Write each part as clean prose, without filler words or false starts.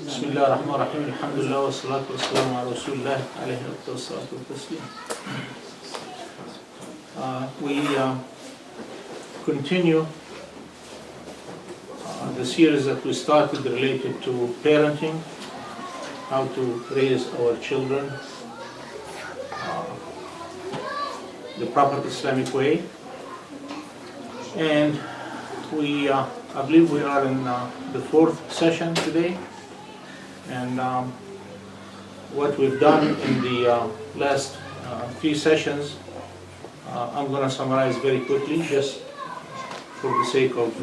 Bismillah ar-Rahman ar-Rahim, alhamdulillah wa salatu wa salamu ala rasulillah alayhi wa salatu wa taslim. We continue the series that we started related to parenting, how to raise our children the proper Islamic way. And I believe we are in the fourth session today. And what we've done in the last three sessions, I'm going to summarize very quickly, just for the sake of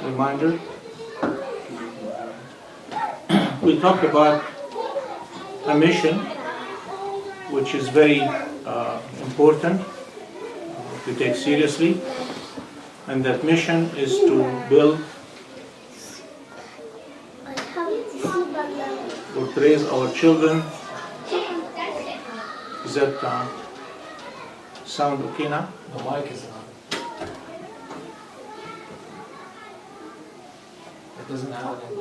reminder. We talked about a mission, which is very important to take seriously, and that mission is to build or to raise our children. Is that sound okay now? The mic is on. It doesn't have an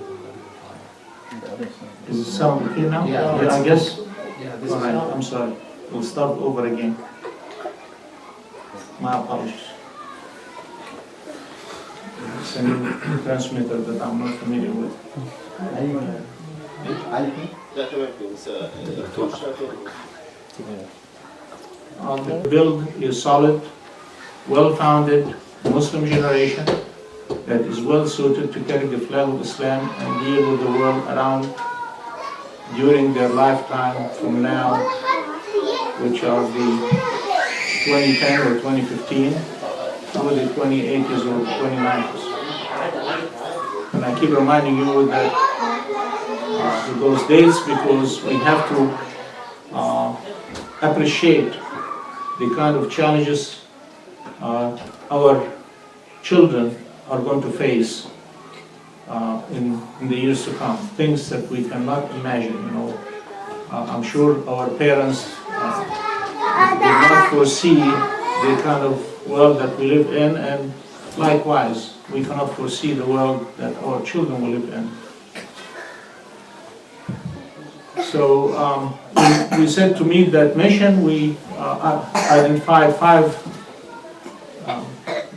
Is it sound okay now? Yeah. I guess. Yeah, this All is right, not. I'm sorry. We'll start over again. My apologies. It's a new transmitter that I'm not familiar with. The build is solid, well-founded Muslim generation that is well suited to carry the flag of Islam and deal with the world around during their lifetime from now, which are the 2010 or 2015 to the 28s or 29s. And I keep reminding you that those days, because we have to appreciate the kind of challenges our children are going to face in the years to come, things that we cannot imagine. I'm sure our parents did not foresee the kind of world that we live in, and likewise, we cannot foresee the world that our children will live in. So we said to meet that mission, we identified 5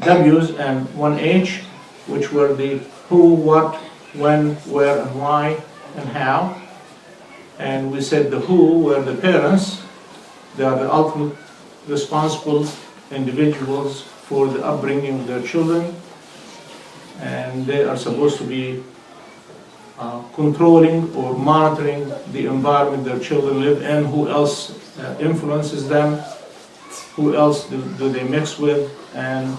W's and 1 H, which were the who, what, when, where, and why, and how. And we said the who were the parents. They are the ultimate responsible individuals for the upbringing of their children, and they are supposed to be controlling or monitoring the environment their children live in, who else influences them, who else do they mix with, and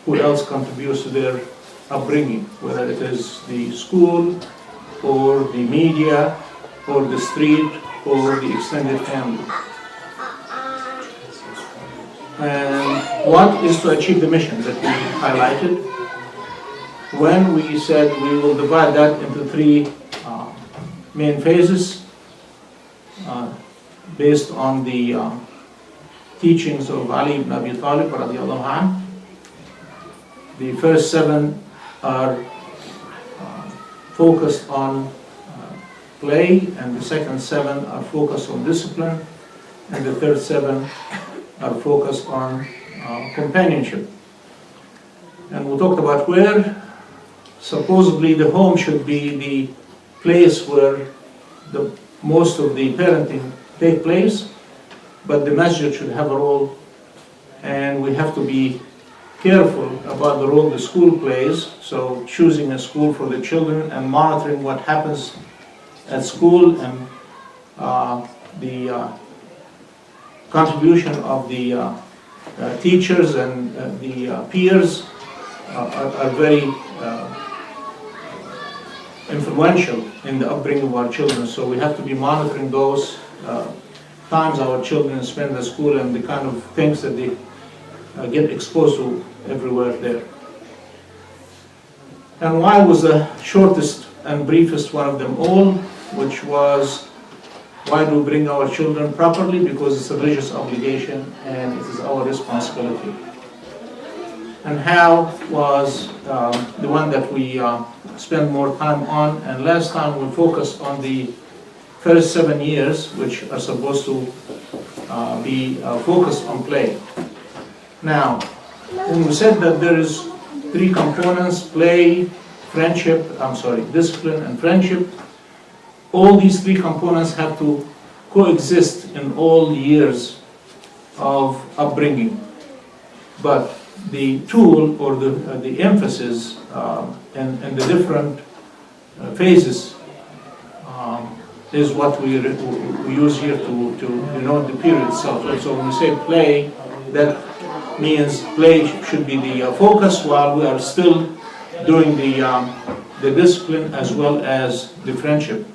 who else contributes to their upbringing, whether it is the school, or the media, or the street, or the extended family. And what is to achieve the mission that we highlighted? When we said we will divide that into 3 main phases based on the teachings of Ali ibn Abi Talib radiallahu anhu. The first 7 are focused on play, and the second 7 are focused on discipline, and the third 7 are focused on companionship. And we talked about where supposedly the home should be the place where the most of the parenting take place, but the masjid should have a role, and we have to be careful about the role the school plays, so choosing a school for the children and monitoring what happens at school, and the contribution of the teachers and the peers are very influential in the upbringing of our children. So we have to be monitoring those times our children spend at school and the kind of things that they get exposed to everywhere there. And why was the shortest and briefest one of them all, which was, why do we bring our children properly? Because it's a religious obligation and it is our responsibility. and how was the one that we spend more time on. And last time we focused on the first 7 years, which are supposed to be focused on play. Now, when we said that there is 3 components, play, discipline and friendship, all these 3 components have to coexist in all years of upbringing. But the tool or the emphasis in the different phases is what we use here to denote the period itself. So when we say play, that means play should be the focus while we are still doing the discipline as well as the friendship.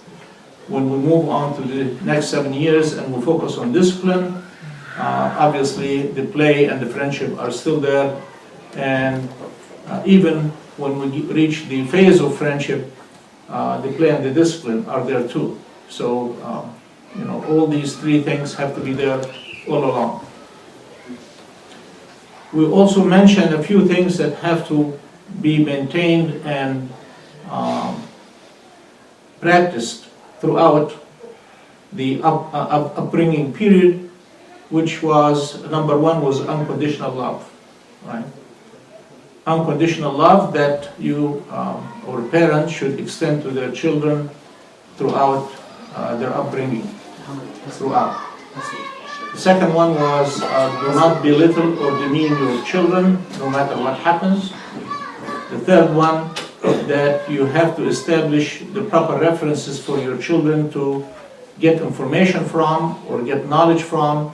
When we move on to the next 7 years and we focus on discipline, obviously the play and the friendship are still there, and even when we reach the phase of friendship, the play and the discipline are there too. So all these 3 things have to be there all along. We also mentioned a few things that have to be maintained and practiced throughout the upbringing period, which was, number 1 was unconditional love, right? Unconditional love that you or parents should extend to their children throughout their upbringing, throughout. The second one was do not belittle or demean your children, no matter what happens. The third one, that you have to establish the proper references for your children to get information from or get knowledge from,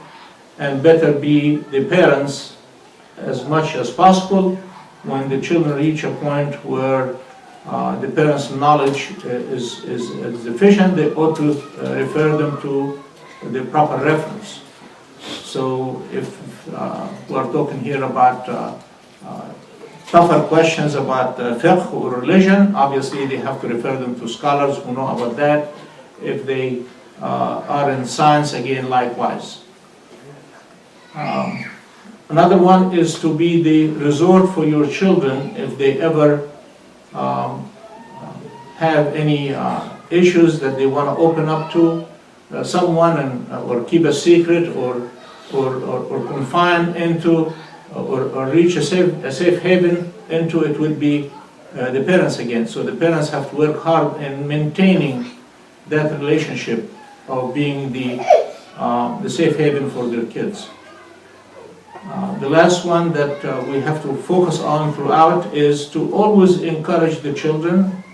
and better be the parents as much as possible. When the children reach a point where the parents' knowledge is deficient, they ought to refer them to the proper reference. So if we're talking here about tougher questions about fiqh or religion, obviously they have to refer them to scholars who know about that. If they are in science, again, likewise. Another one is to be the resort for your children if they ever have any issues that they want to open up to someone or keep a secret or confine into or reach a safe haven into. It would be the parents again. So the parents have to work hard in maintaining that relationship of being the safe haven for their kids. The last one that we have to focus on throughout is to always encourage the children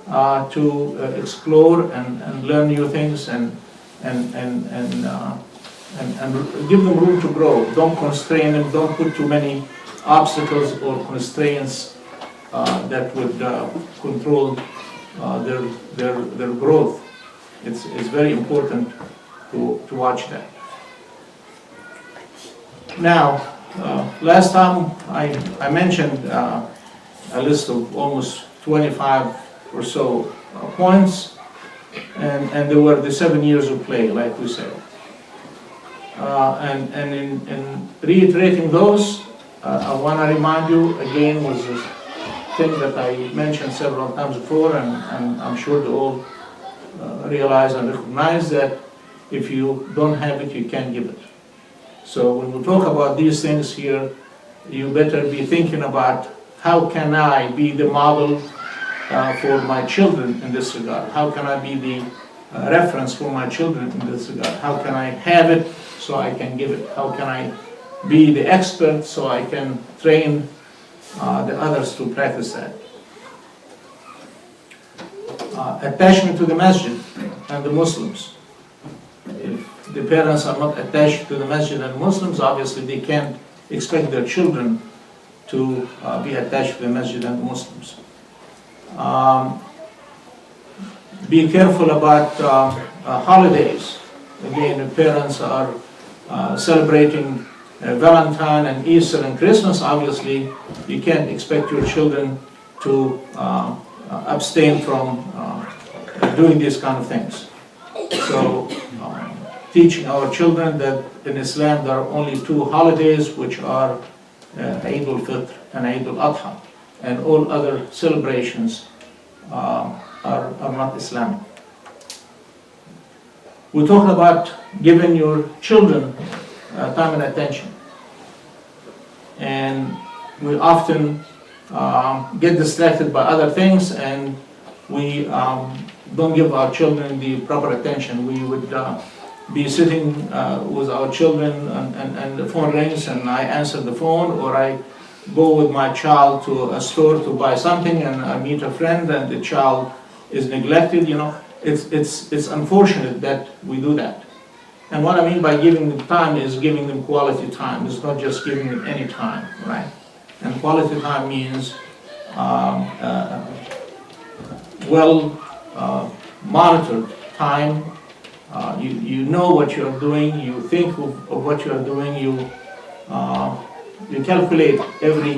to explore and learn new things and give them room to grow. Don't constrain them, don't put too many obstacles or constraints that would control their growth. It's very important to watch that. Now, last time I mentioned a list of almost 25 or so points, and there were the 7 years of play, like we said. And in reiterating those, I want to remind you again was a thing that I mentioned several times before, and I'm sure they all realize and recognize that if you don't have it, you can't give it. So when we talk about these things here, you better be thinking about how can I be the model for my children in this regard? How can I be the reference for my children in this regard? How can I have it so I can give it? How can I be the expert so I can train the others to practice that? Attachment to the masjid and the Muslims. If the parents are not attached to the masjid and Muslims, obviously they can't expect their children to be attached to the masjid and the Muslims. Be careful about holidays. Again, if parents are celebrating Valentine and Easter and Christmas, obviously you can't expect your children to abstain from doing these kind of things. So teaching our children that in Islam there are only 2 holidays, which are Eid al-Fitr and Eid al-Adha, and all other celebrations are not Islamic. We talked about giving your children time and attention, and we often get distracted by other things, and we don't give our children the proper attention. We would be sitting with our children, and the phone rings, and I answer the phone, or I go with my child to a store to buy something, and I meet a friend, and the child is neglected. It's unfortunate that we do that. And what I mean by giving them time is giving them quality time. It's not just giving them any time, right? And quality time means monitored time. You know what you're doing, you think of what you're doing, you calculate every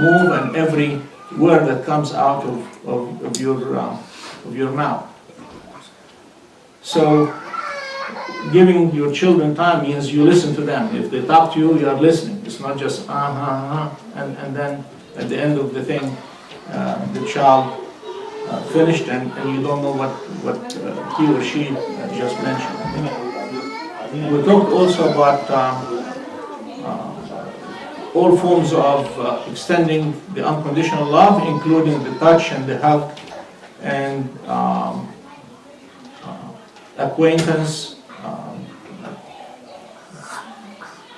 move and every word that comes out of your mouth. So giving your children time means you listen to them. If they talk to you, you are listening. It's not just and then at the end of the thing, the child finished, and you don't know what he or she just mentioned. We talked also about all forms of extending the unconditional love, including the touch and the hug and acquaintance,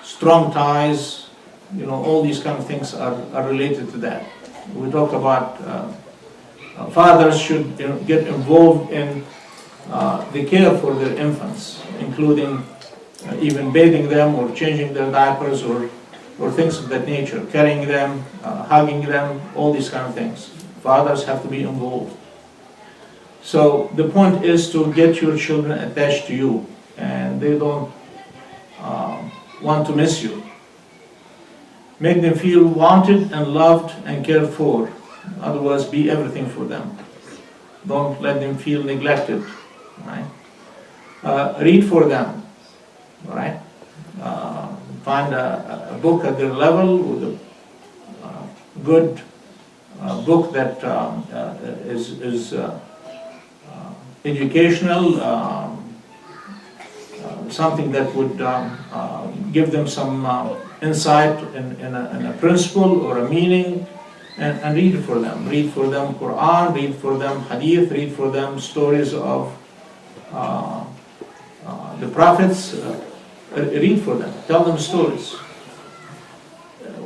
strong ties, all these kind of things are related to that. We talked about fathers should get involved in the care for their infants, including even bathing them or changing their diapers or things of that nature, carrying them, hugging them, all these kind of things. Fathers have to be involved. So the point is to get your children attached to you, and they don't want to miss you. Make them feel wanted and loved and cared for. In other words, be everything for them. Don't let them feel neglected. Right? Read for them. Right? Find a book at their level, with a good book that is educational, something that would give them some insight in a principle or a meaning, and read for them. Read for them Quran, read for them Hadith, read for them stories of the prophets. Read for them, tell them stories.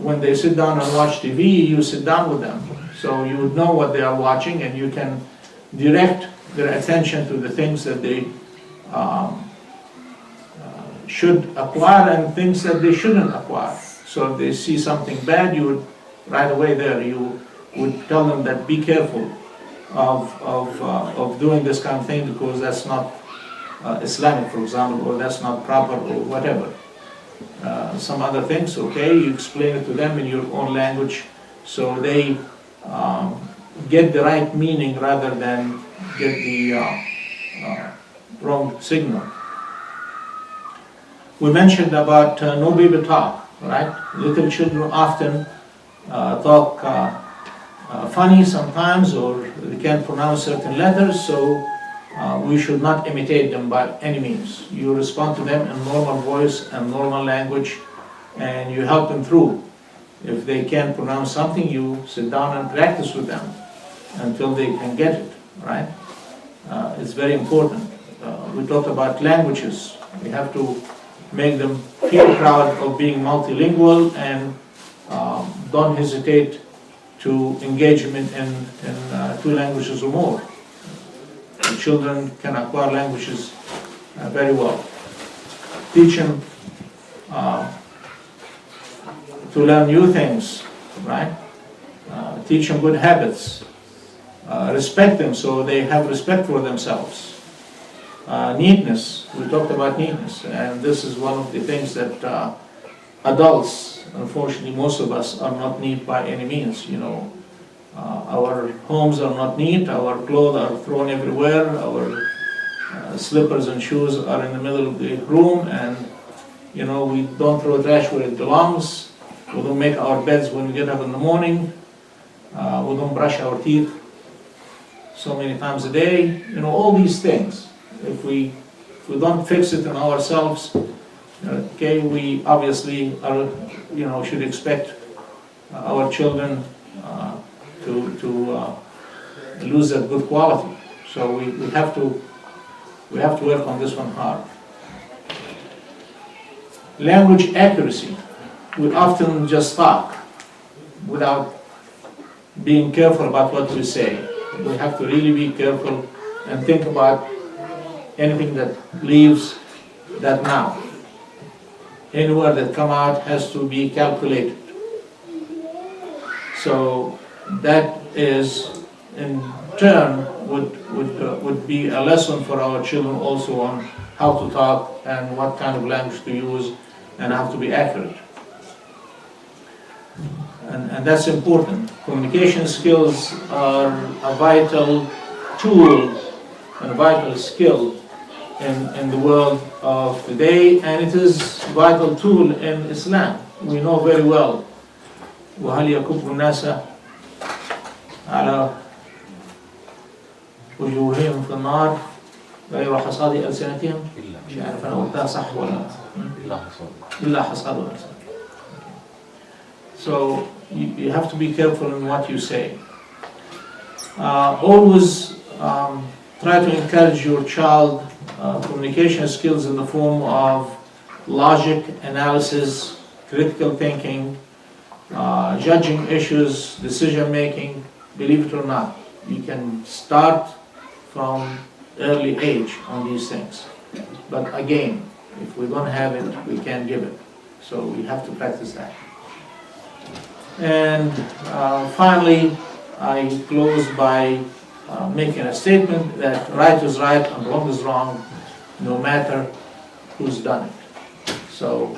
When they sit down and watch TV, you sit down with them, so you would know what they are watching, and you can direct their attention to the things that they should acquire and things that they shouldn't acquire. So if they see something bad, you would right away there, you would tell them that be careful of doing this kind of thing, because that's not Islamic, for example, or that's not proper, or whatever. Some other things, okay, you explain it to them in your own language, so they get the right meaning rather than get the wrong signal. We mentioned about no baby talk, right? Little children often talk funny sometimes, or they can't pronounce certain letters, so we should not imitate them by any means. You respond to them in normal voice and normal language, and you help them through. If they can't pronounce something, you sit down and practice with them until they can get it, right? It's very important. We talked about languages. We have to make them feel proud of being multilingual, and don't hesitate to engage them in 2 languages or more. The children can acquire languages very well. Teach them to learn new things, right? Teach them good habits. Respect them so they have respect for themselves. Neatness, we talked about neatness, and this is one of the things that adults, unfortunately most of us, are not neat by any means. Our homes are not neat, our clothes are thrown everywhere, our slippers and shoes are in the middle of the room, and we don't throw trash where it belongs. We don't make our beds when we get up in the morning. We don't brush our teeth so many times a day. You know, all these things. If we don't fix it in ourselves, okay, we obviously are, you know, should expect our children to lose that good quality. So we have to work on this one hard. Language accuracy. We often just talk without being careful about what we say. We have to really be careful and think about anything that leaves that mouth. Any word that come out has to be calculated. So that is, in turn, would be a lesson for our children also on how to talk and what kind of language to use and how to be accurate. And that's important. Communication skills are a vital tool and a vital skill in the world of today, and it is a vital tool in Islam. We know very well. وَهَلْ يَكُبُّ النَّاسَ عَلَى وجوههم في النار غير حصاد ألسنتهم. مش عارف أنا قلتها صح ولا إلا حصاد ألسنتهم. So you have to be careful in what you say. Always try to encourage your child communication skills in the form of logic, analysis, critical thinking, judging issues, decision making. Believe it or not, you can start from early age on these things. But again, if we don't have it, we can't give it. So we have to practice that. And finally, I close by making a statement that right is right and wrong is wrong, no matter who's done it. So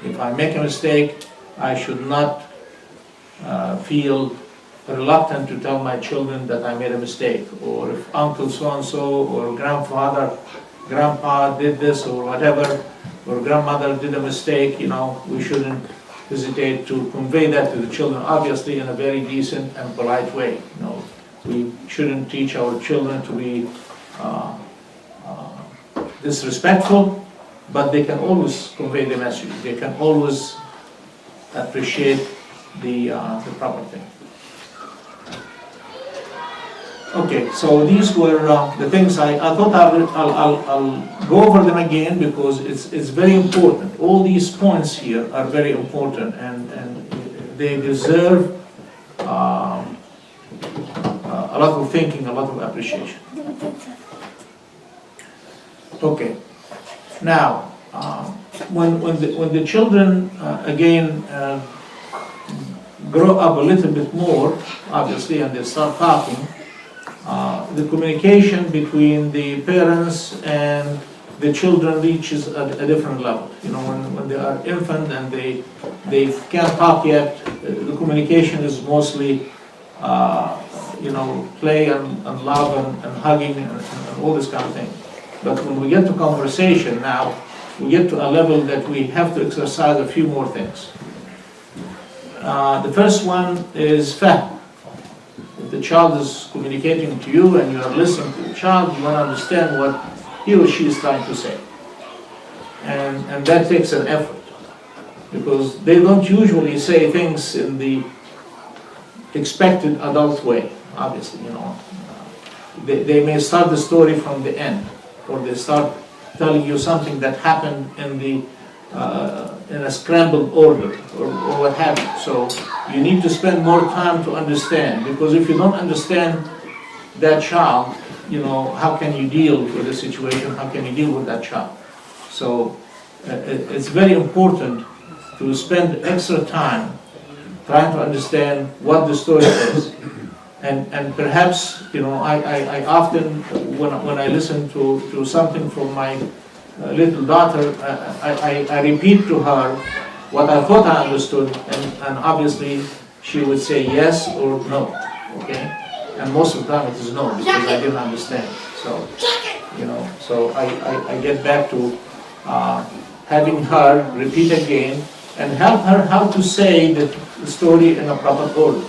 if I make a mistake, I should not feel reluctant to tell my children that I made a mistake, or if uncle so-and-so or grandpa did this or whatever, or grandmother did a mistake, you know, we shouldn't hesitate to convey that to the children, obviously in a very decent and polite way. You know, we shouldn't teach our children to be disrespectful, but they can always convey the message. They can always appreciate the proper thing. Okay, so these were the things I thought I'll go over them again because it's very important. All these points here are very important and they deserve a lot of thinking, a lot of appreciation. Okay, now when the children again grow up a little bit more, obviously, and they start talking, the communication between the parents and the children reaches a different level. You know, when they are infant and they can't talk yet, the communication is mostly, you know, play and love and hugging and all this kind of thing. But when we get to conversation now, we get to a level that we have to exercise a few more things. The first one is fahm. If the child is communicating to you and you are listening to the child, you want to understand what he or she is trying to say. And that takes an effort, because they don't usually say things in the expected adult way, obviously, you know. They may start the story from the end, or they start telling you something that happened in a scrambled order, or what have you. So you need to spend more time to understand, because if you don't understand that child, you know, how can you deal with the situation? How can you deal with that child? So it's very important to spend extra time trying to understand what the story is. And perhaps, you know, I often, when I listen to something from my little daughter, I repeat to her what I thought I understood, and obviously she would say yes or no, okay? And most of the time it is no, because I didn't understand. So, you know, so I get back to having her repeat again and help her how to say the story in a proper order.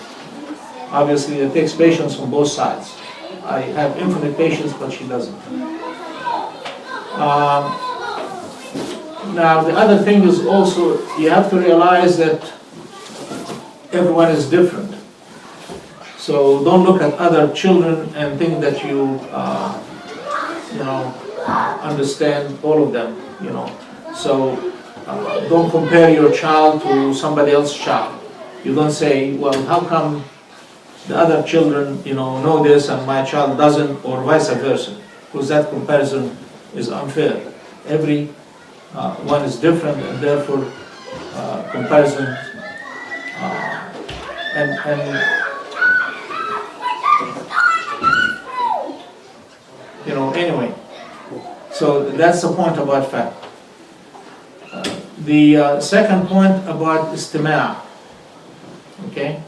Obviously, it takes patience from both sides. I have infinite patience, but she doesn't. Now, the other thing is also, you have to realize that everyone is different. So don't look at other children and think that you understand all of them, So don't compare your child to somebody else's child. You don't say, well, how come the other children, know this and my child doesn't, or vice versa, because that comparison is unfair. Every one is different, and therefore comparison anyway. So that's the point about fact. The second point about istima', okay?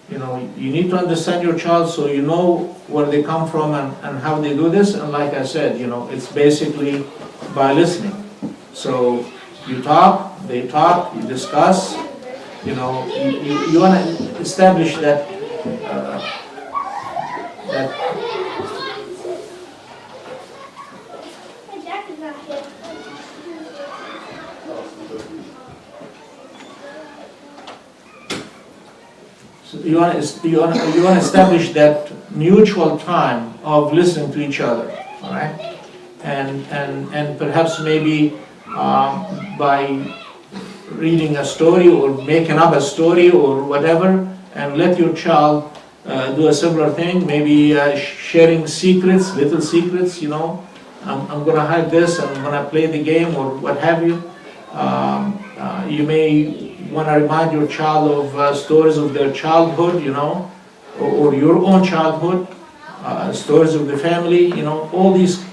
You need to understand your child so you know where they come from and how they do this. And like I said, it's basically by listening. So you talk, they talk, you discuss. You want to establish that So you want to establish that mutual time of listening to each other, all right? And perhaps maybe by reading a story or making up a story or whatever, and let your child do a similar thing. Maybe sharing secrets, little secrets. I'm going to hide this, and I'm going to play the game or what have you. You may want to remind your child of stories of their childhood, or your own childhood, stories of the family, all these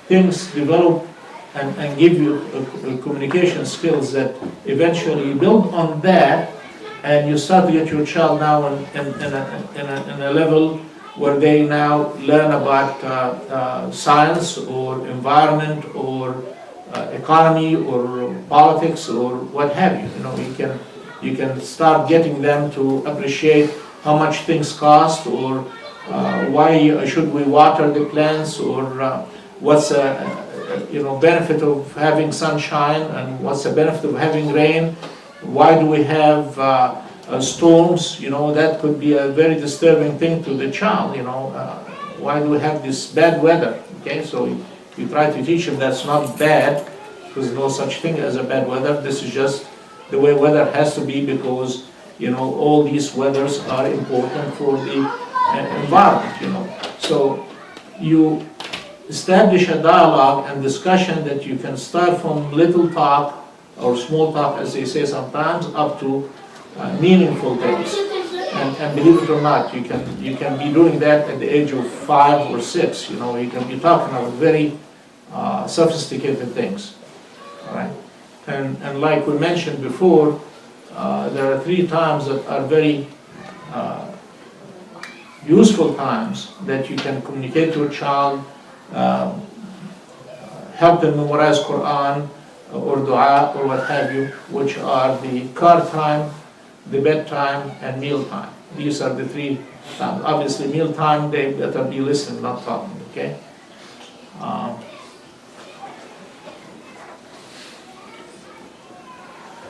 things develop and give you communication skills that eventually you build on that, and you start to get your child now in a level where they now learn about science or environment or economy or politics or what have you. You can start getting them to appreciate how much things cost, or why should we water the plants, or what's benefit of having sunshine and what's the benefit of having rain. Why do we have storms? That could be a very disturbing thing to the child. Why do we have this bad weather? Okay, so you try to teach them that's not bad, because there's no such thing as a bad weather. This is just the way weather has to be, because all these weathers are important for the environment. So you establish a dialogue and discussion that you can start from little talk or small talk, as they say sometimes, up to meaningful things. And believe it or not, you can be doing that at the age of 5 or 6. You can be talking about very sophisticated things. All right. And like we mentioned before, there are 3 times that are very useful times that you can communicate to a child, help them memorize Quran or dua or what have you, which are the car time, the bedtime, and meal time. These are the 3 times. Obviously, meal time, they better be listening, not talking, okay?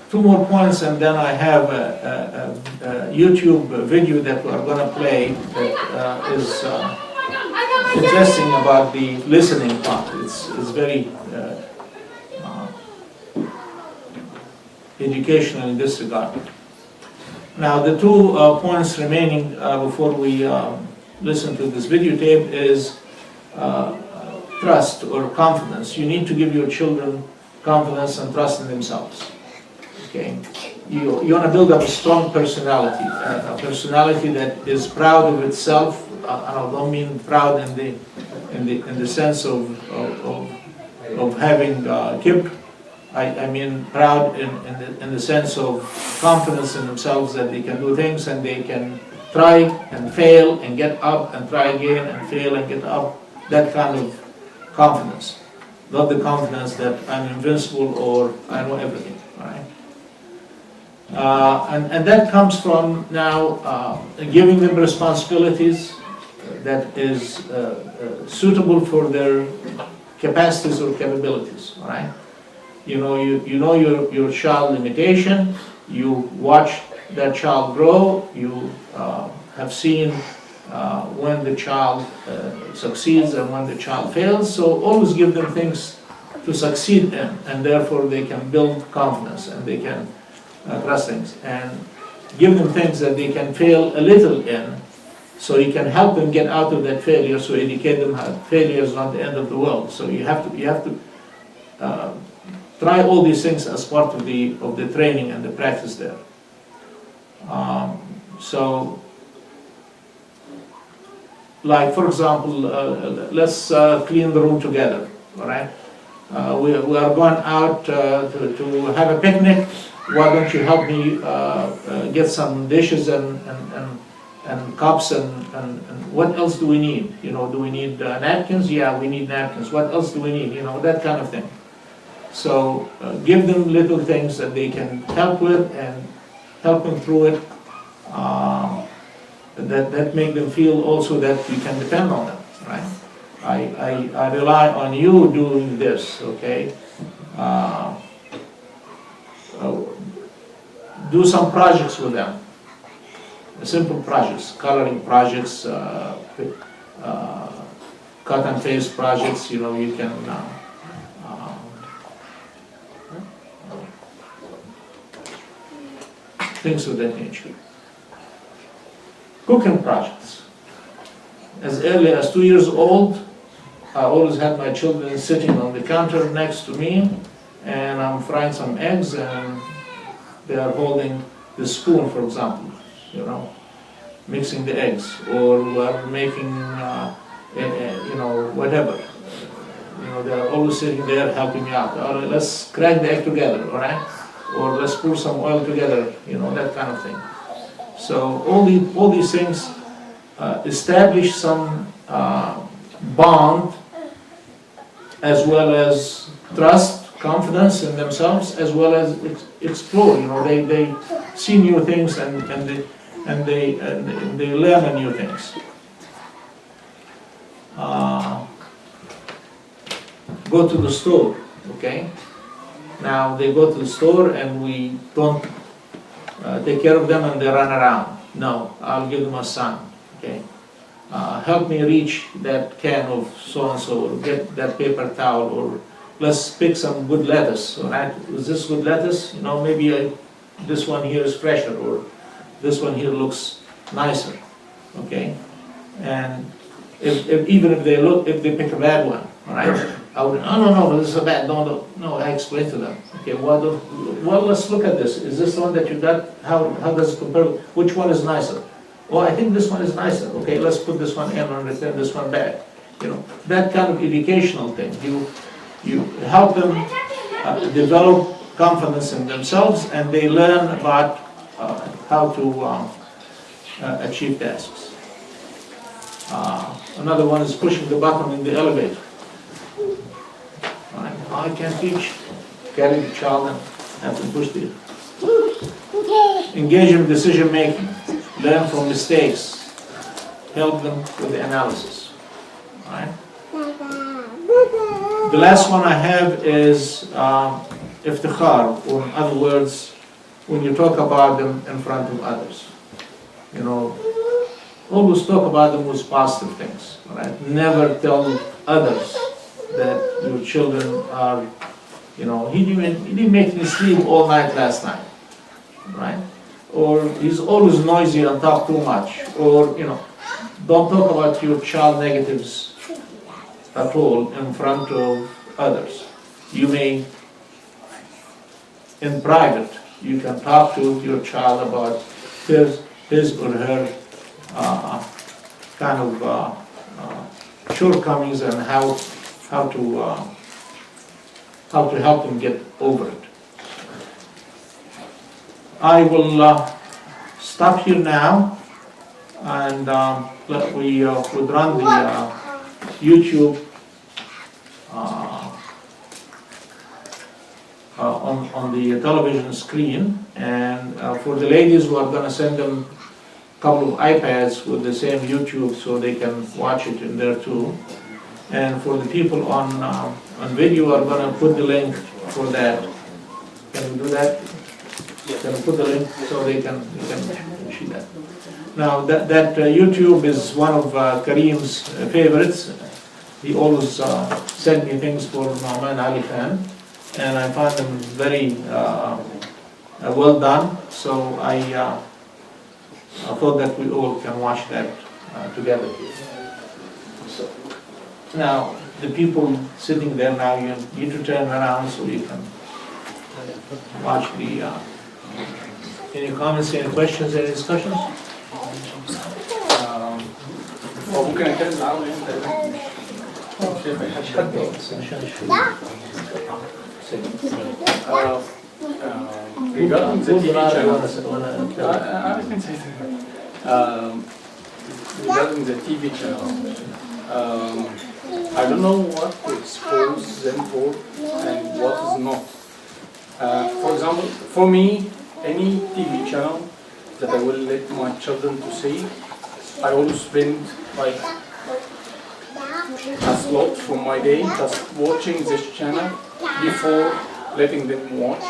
2 more points, and then I have a YouTube video that we're going to play that is interesting about the listening part. It's very educational in this regard. Now, the 2 points remaining before we listen to this videotape is trust or confidence. You need to give your children confidence and trust in themselves. Okay, you want to build up a strong personality, a personality that is proud of itself. I don't mean proud in the sense of having kibr. I mean proud in the sense of confidence in themselves, that they can do things and they can try and fail and get up and try again and fail and get up. That kind of confidence, not the confidence that I'm invincible or I know everything. All right. And that comes from now giving them responsibilities that is suitable for their capacities or capabilities, all right? You know your child limitation, you watch that child grow, you have seen when the child succeeds and when the child fails, so always give them things to succeed in, and therefore they can build confidence and they can trust things, and give them things that they can fail a little in, so you can help them get out of that failure, so educate them how failure is not the end of the world. So you have to try all these things as part of the training and the practice there. So, like for example, let's clean the room together, all right? We are going out to have a picnic. Why don't you help me get some dishes and cups and what else do we need? You know, do we need napkins? Yeah, we need napkins. What else do we need? You know, that kind of thing. So give them little things that they can help with and help them through it. That make them feel also that you can depend on them, right? I rely on you doing this, okay? Do some projects with them, simple projects, coloring projects, cut and paste projects, you know, you can things of that nature. Cooking projects. As early as 2 years old, I always had my children sitting on the counter next to me, and I'm frying some eggs, and they are holding the spoon, for example, you know, mixing the eggs, or we're making, you know, whatever. You know, they're always sitting there helping me out. Or let's crack the egg together, all right? Or let's pour some oil together, you know, that kind of thing. So all these things establish some bond, as well as trust, confidence in themselves, as well as explore. You know, they see new things and they learn new things. Go to the store, okay? Now they go to the store and we don't take care of them and they run around. No, I'll give them a sign, okay? Help me reach that can of so-and-so, or get that paper towel, or let's pick some good lettuce, all right? Is this good lettuce? You know, maybe this one here is fresher, or this one here looks nicer, okay? And even if they pick a bad one, all right? I would, no, this is a bad, no, I explain to them. Okay, well, let's look at this. Is this the one that you got? How does it compare? Which one is nicer? Oh, I think this one is nicer. Okay, let's put this one in and return this one back. You know, that kind of educational thing. You help them develop confidence in themselves, and they learn about how to achieve tasks. Another one is pushing the button in the elevator. I can teach, carry the child and have to push the. Engage in decision making, learn from mistakes, help them with the analysis. All right? The last one I have is iftikhar, or in other words, when you talk about them in front of others. You know, always talk about them with positive things. All right? Never tell others that your children are, you know, he didn't make me sleep all night last night, right? Or he's always noisy and talk too much, or, you know, don't talk about your child negatives at all in front of others. You may, in private, you can talk to your child about his or her kind of shortcomings and how to help them get over it. I will stop here now, and we would run the YouTube on the television screen. And for the ladies, we're gonna send them a couple of iPads with the same YouTube so they can watch it in there too. And for the people on video, we're gonna put the link for that. Can we do that? Can we put the link so they can see that? Now, that YouTube is one of Kareem's favorites. He always send me things for Nauman Ali Khan, and I find them very well done. So I thought that we all can watch that together. So now, the people sitting there now, you need to turn around so you can watch the. Any comments, any questions, any discussions? هو ممكن اتكلم معاهم انت شايف اي حد regarding the TV channel I can say that regarding the TV channel I don't know what to expose them for and what is not. For example, for me, any TV channel that I will let my children to see, I will spend like a slot from my day just watching this channel before letting them watch,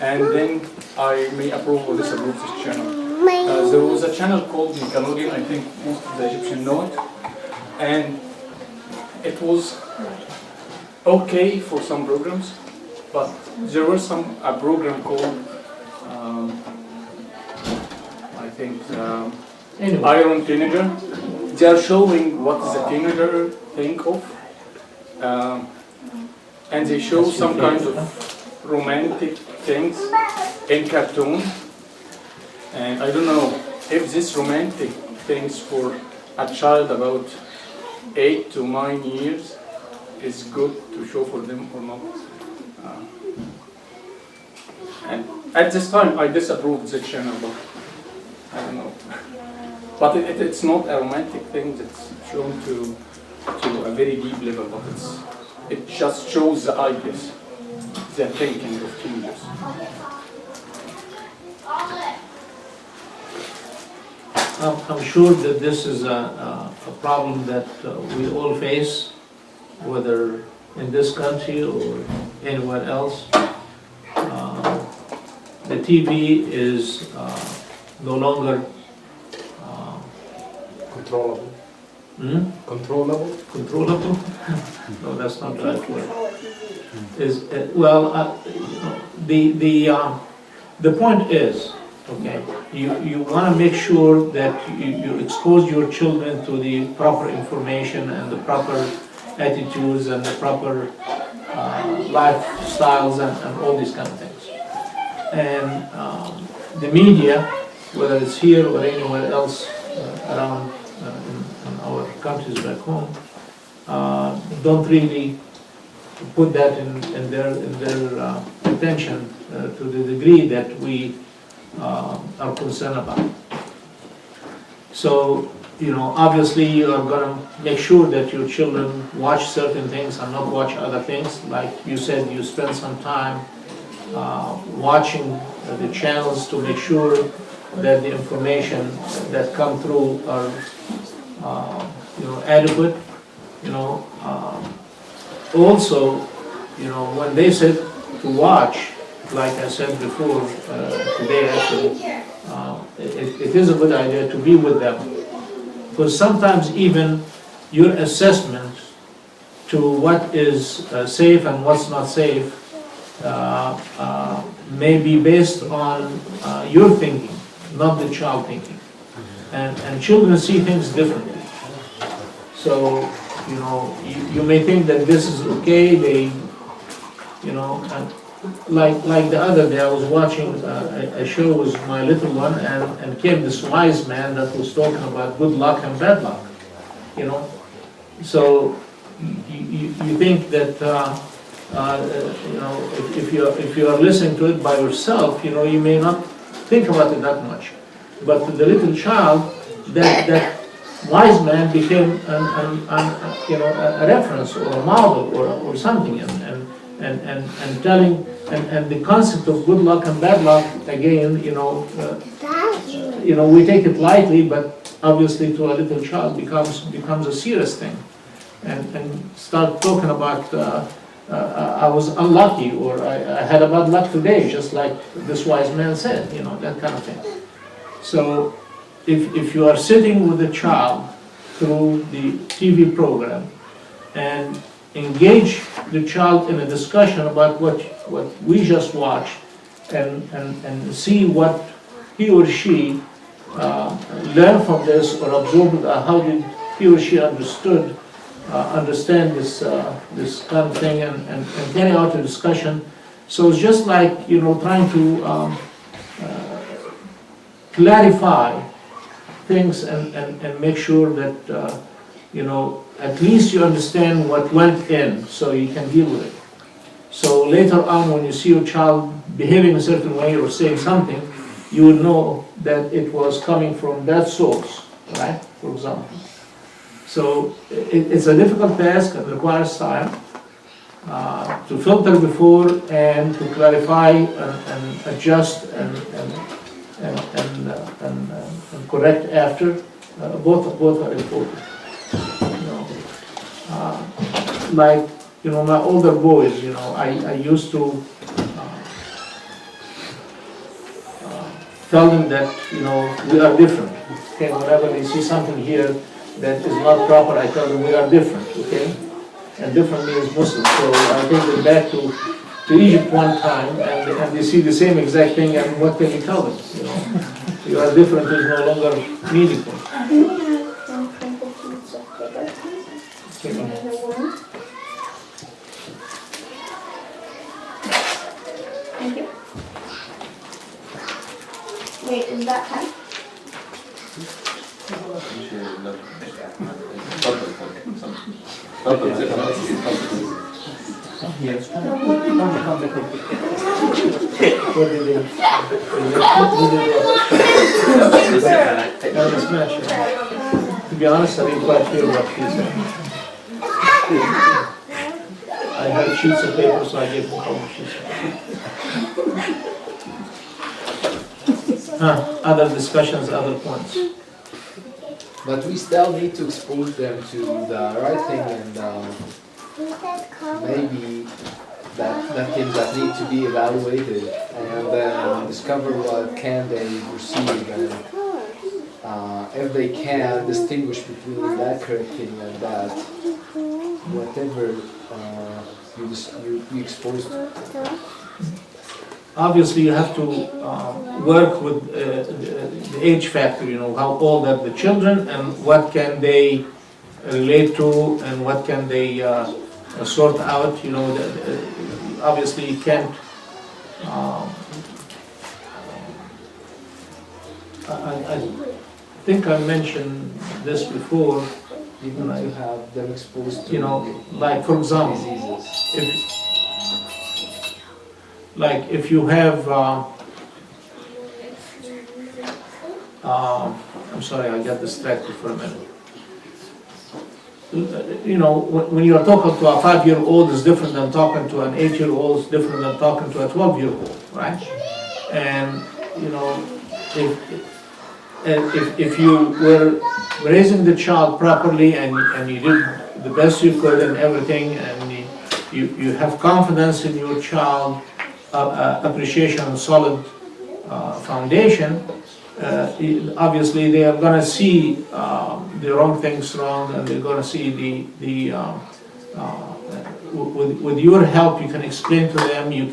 and then I may approve or disapprove this channel. There was a channel called Nickelodeon, I think most of the Egyptians know it, and it was okay for some programs, but there was a program called I think Iron Teenager. They are showing what is a teenager think of, and they show some kind of romantic things in cartoon. And I don't know if this romantic things for a child about 8 to 9 years is good to show for them or not. And at this time, I disapproved the channel, but I don't know. But it's not a romantic thing that's shown to a very deep level, but it just shows the ideas, the thinking of teenagers. I'm sure that this is a problem that we all face, whether in this country or anywhere else. The TV is no longer Controllable. Controllable? Controllable? No, that's not the right word. The point is, okay, you want to make sure that you expose your children to the proper information and the proper attitudes and the proper lifestyles and all these kind of things. And the media, whether it's here or anywhere else around in our countries back home, don't really put that in their attention to the degree that we are concerned about. So, obviously you are going to make sure that your children watch certain things and not watch other things. Like you said, you spend some time watching the channels to make sure that the information that come through are adequate. Also, when they sit to watch, like I said before today actually, it is a good idea to be with them, because sometimes even your assessment to what is safe and what's not safe may be based on your thinking, not the child thinking. And children see things differently. So, you may think that this is okay, and like the other day I was watching a show with my little one, and came this wise man that was talking about good luck and bad luck, So you think that if you are listening to it by yourself, you may not think about it that much. But to the little child, that wise man became a reference or a model or something, and and telling, and the concept of good luck and bad luck, again, we take it lightly, but obviously to a little child becomes a serious thing. And start talking about, I was unlucky, or I had a bad luck today, just like this wise man said, that kind of thing. So if you are sitting with a child through the TV program and engage the child in a discussion about what we just watched, and see what he or she learned from this or absorbed, how did he or she understand this kind of thing, and carry out a discussion. So it's just like, trying to clarify things and make sure that, at least you understand what went in, so you can deal with it. So later on, when you see your child behaving a certain way or saying something, you will know that it was coming from that source, right, for example. So it's a difficult task and requires time to filter before and to clarify and adjust and correct after. Both are important. Like my older boys, I used to tell them that we are different. Okay, whenever they see something here that is not proper, I tell them we are different. Okay, and different means Muslim. So I take them back to Egypt one time, and they see the same exact thing, and what can you tell them? You are different is no longer meaningful. Thank you. Wait, is that time? Yes. To be honest, I didn't quite hear what he said. I had sheets of paper, so I gave him cover sheets. Other discussions, other points. But we still need to expose them to the right thing, and maybe that things that need to be evaluated, and then discover what can they receive, and if they can distinguish between that correct thing and that, whatever you expose to. Obviously, you have to work with the age factor, how old are the children and what can they relate to and what can they sort out, obviously you can't, I think I mentioned this before, You need to have them exposed to like for example, diseases. if you have, I'm sorry, I got distracted for a minute. When you're talking to a 5-year-old, it's different than talking to an 8-year-old, it's different than talking to a 12-year-old, right? And, if you were raising the child properly and you did the best you could and everything, and you have confidence in your child, appreciation and solid foundation, obviously they are going to see the wrong things wrong, and they're going to see with your help you can explain to them, you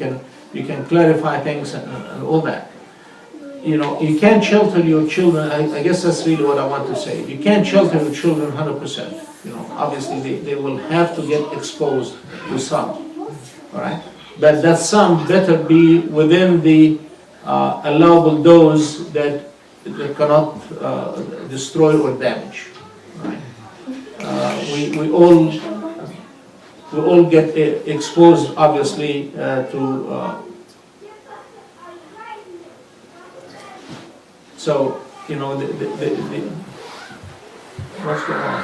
can clarify things and all that. You can't shelter your children. I guess that's really what I want to say. You can't shelter your children 100%. Obviously they will have to get exposed to some, all right? But that some better be within the allowable dose that cannot destroy or damage. Right? We all get exposed, obviously, to. So what's going on?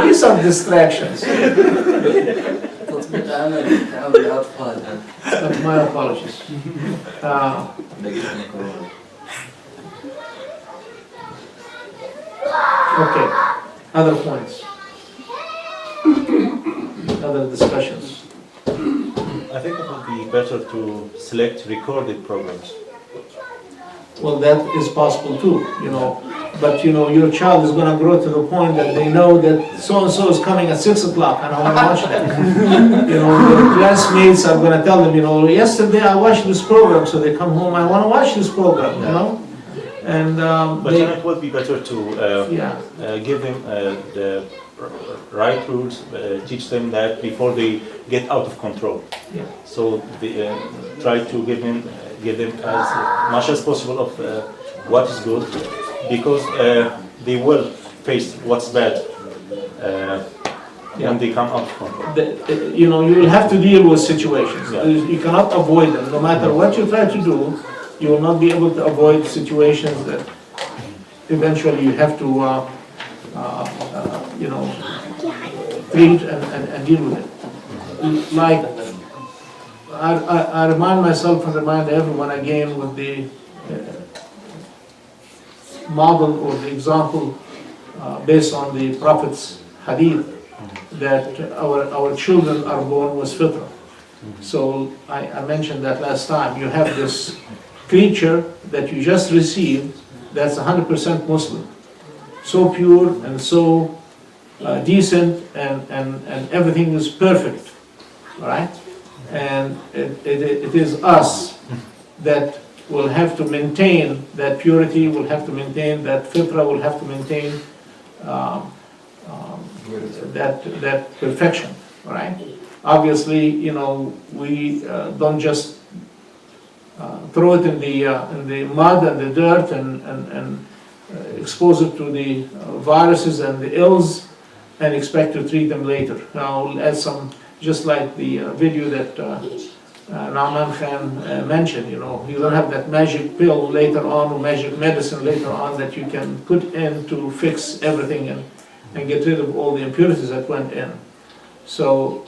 These are distractions. تطبيق عملي تعود الأطفال. My apologies. Okay, other points? Other discussions? I think it would be better to select recorded programs. Well, that is possible too, but your child is gonna grow to the point that they know that so-and-so is coming at 6 o'clock and I wanna watch that. Their classmates are gonna tell them, yesterday I watched this program, so they come home, I wanna watch this program, And But then it would be better to give them the right rules, teach them that before they get out of control. Yeah. So they, try to give them as much as possible of what is good, because they will face what's bad when they come out of control. You will have to deal with situations. Yeah. You cannot avoid them. No matter what you try to do, you will not be able to avoid situations that eventually you have to, treat and deal with it. Like, I remind myself and remind everyone again with the model or the example based on the Prophet's hadith that our children are born with fitra. So I mentioned that last time. You have this creature that you just received that's 100% Muslim, so pure and so decent and everything is perfect, right? And it is us that will have to maintain that purity, will have to maintain that fitra, will have to maintain that perfection, right? Obviously, we don't just throw it in the mud and the dirt and expose it to the viruses and the ills and expect to treat them later. Now, I'll add some, just like the video that Naaman Khan mentioned, you don't have that magic pill later on or magic medicine later on that you can put in to fix everything and get rid of all the impurities that went in. So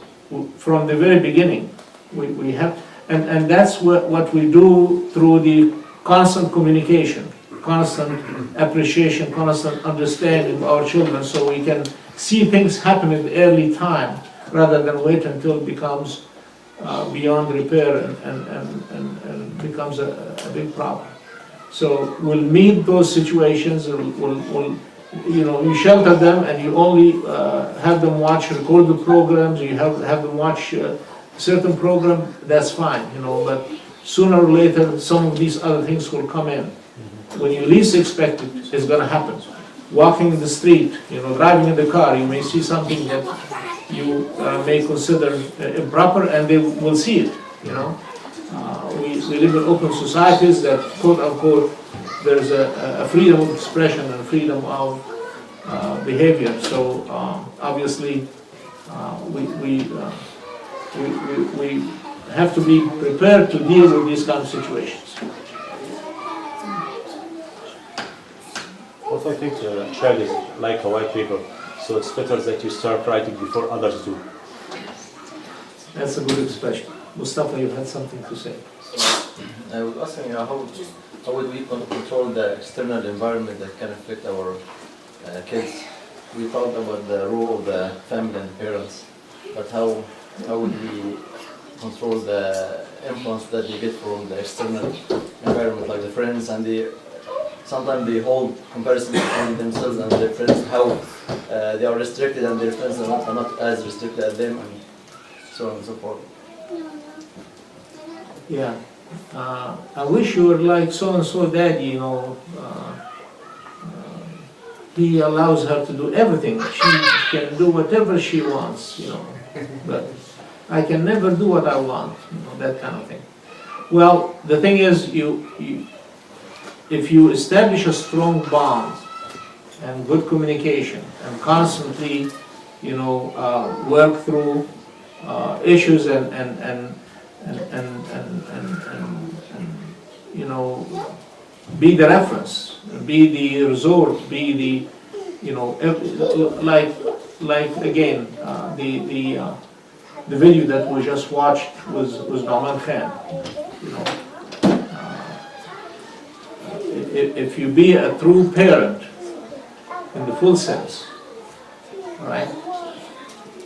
from the very beginning, we have, and that's what we do through the constant communication, constant appreciation, constant understanding of our children, so we can see things happen at the early time rather than wait until it becomes beyond repair and becomes a big problem. So we'll meet those situations, you shelter them and you only have them watch recorded programs, you have them watch certain program, that's fine, but sooner or later some of these other things will come in. When you least expect it, it's going to happen. Walking in the street, driving in the car, you may see something that you may consider improper and they will see it, We live in open societies that, quote unquote, there's a freedom of expression and freedom of behavior. So obviously we have to be prepared to deal with these kind of situations. Also, I think child is like a white paper, so it's better that you start writing before others do. That's a good expression. Mustafa, you had something to say. I was asking how would we control the external environment that can affect our kids? We talked about the role of the family and parents, but how would we control the influence that they get from the external environment, like the friends and sometimes they hold comparison between themselves and their friends, how they are restricted and their friends are not as restricted as them, and so on and so forth. Yeah. I wish you were like so-and-so daddy, he allows her to do everything. She can do whatever she wants, but I can never do what I want, that kind of thing. Well, the thing is, if you establish a strong bond and good communication and constantly, work through issues and be the reference, be the resort, be the, you know, like again, the video that we just watched was Nauman Khan. You know, if you be a true parent in the full sense, right?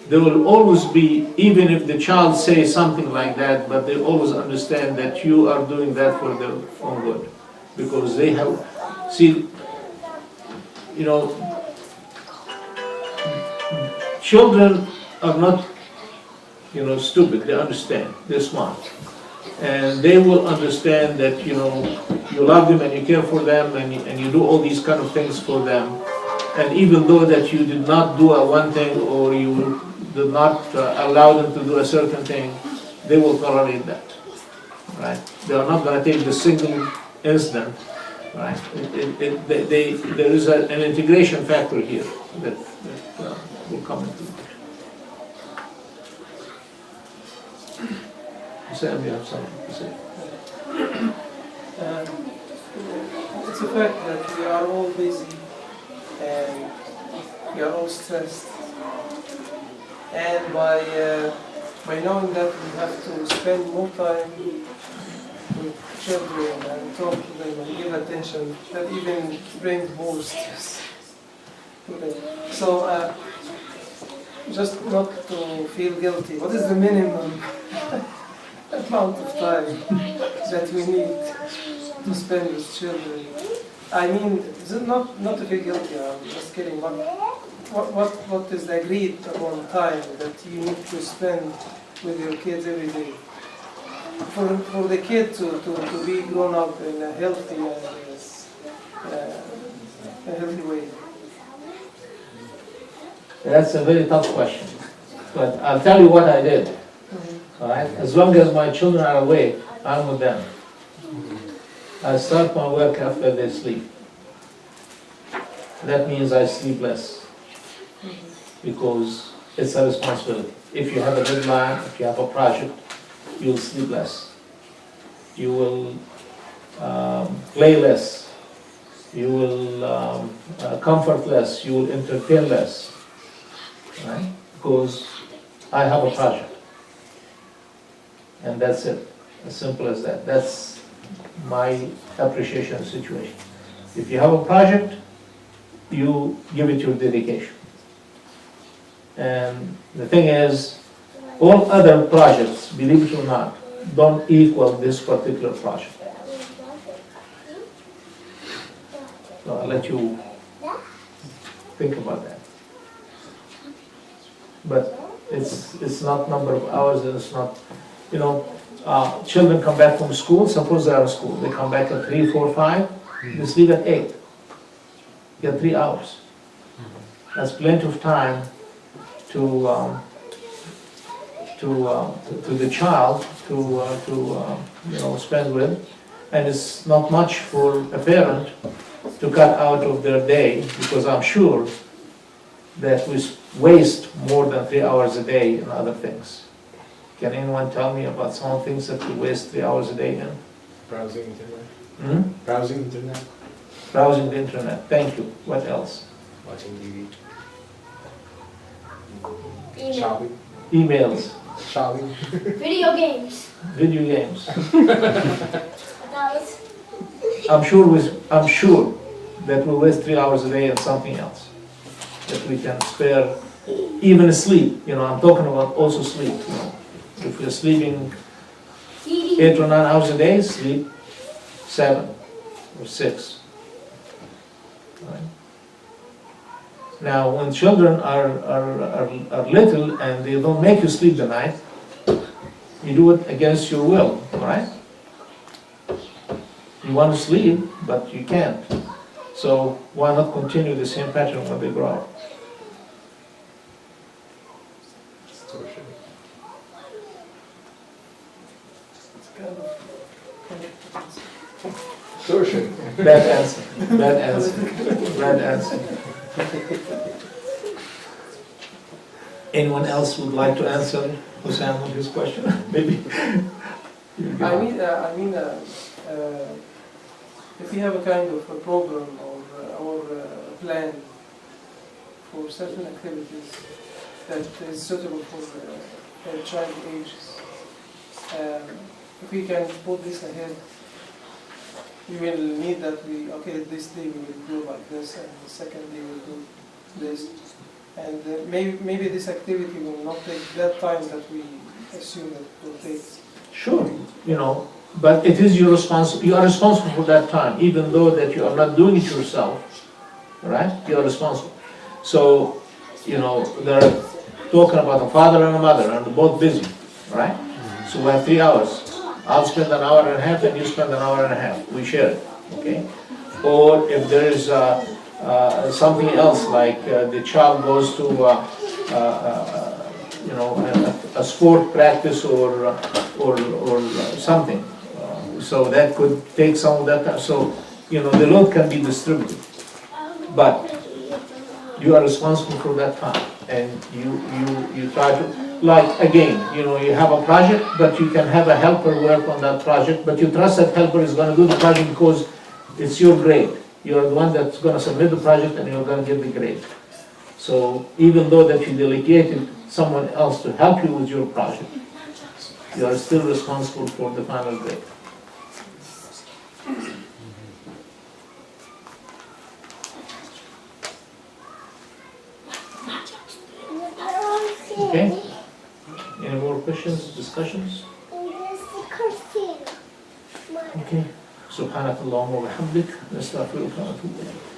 There will always be, even if the child says something like that, but they always understand that you are doing that for their own good. Because they have, see, you know, children are not, you know, stupid, they understand, they're smart. And they will understand that, you know, you love them and you care for them and you do all these kind of things for them. And even though that you did not do one thing or you did not allow them to do a certain thing, they will tolerate that, right? They are not going to take the single incident, right? There is an integration factor here that will come into it. Sam, you have something to say? It's a fact that we are all busy and we are all stressed. And by knowing that we have to spend more time with children and talk to them and give attention, that even brings more stress to them. So just not to feel guilty, what is the minimum amount of time that we need to spend with children? I mean, not to feel guilty, I'm just kidding, but what is the agreed upon time that you need to spend with your kids every day? For the kid to be grown up in a healthy way. That's a very tough question, but I'll tell you what I did. All right? As long as my children are awake, I'm with them. I start my work after they sleep. That means I sleep less, because it's a responsibility. If you have a deadline, if you have a project, you'll sleep less. You will play less. You will comfort less. You will entertain less, right? Because I have a project. And that's it, as simple as that. That's my appreciation of the situation. If you have a project, you give it your dedication. And the thing is, all other projects, believe it or not, don't equal this particular project. So I'll let you think about that. But it's not number of hours, and it's not, you know, children come back from school, suppose they are in school, they come back at 3, 4, 5, they sleep at 8. You get 3 hours. That's plenty of time to the child to you know, spend with, and it's not much for a parent to cut out of their day, because I'm sure that we waste more than 3 hours a day in other things. Can anyone tell me about some of the things that we waste 3 hours a day in? Browsing internet. Hmm? Browsing internet. Browsing the internet. Thank you. What else? Watching TV. Email. Shopping. Emails, Shopping. Video games. video games. Guys. I'm sure that we waste 3 hours a day on something else that we can spare, even sleep. You know, I'm talking about also sleep. You know, if you're sleeping 8 or 9 hours a day, sleep 7 or 6. Right? Now, when children are little and they don't make you sleep the night, you do it against your will, all right? You want to sleep, but you can't. So why not continue the same pattern when they grow up? Torsion. Bad answer, bad answer, bad answer. Anyone else would like to answer Hussein with his question? Maybe. if we have a kind of a program or plan for certain activities that is suitable for child ages, if we can put this ahead, we will need that okay, this day we will do like this, and the second day we will do this. And maybe this activity will not take that time that we assume that it will take. Sure, but it is your responsibility. You are responsible for that time, even though that you are not doing it yourself, right? You are responsible. So, they're talking about a father and a mother, and they're both busy, right? So we have 3 hours. I'll spend an hour and a half, and you spend an hour and a half. We share it, okay? Or if there is something else, like the child goes to a sport practice or something. So that could take some of that time. So, the load can be distributed. But you are responsible for that time. And you try to, like, again, you have a project, but you can have a helper work on that project, but you trust that helper is going to do the project because it's your grade. You're the one that's going to submit the project and you're going to get the grade. So even though that you delegated someone else to help you with your project, you are still responsible for the final grade. Okay? Any more questions, discussions? Okay. سبحانك اللهم وبحمدك نستغفرك ونتوب إليك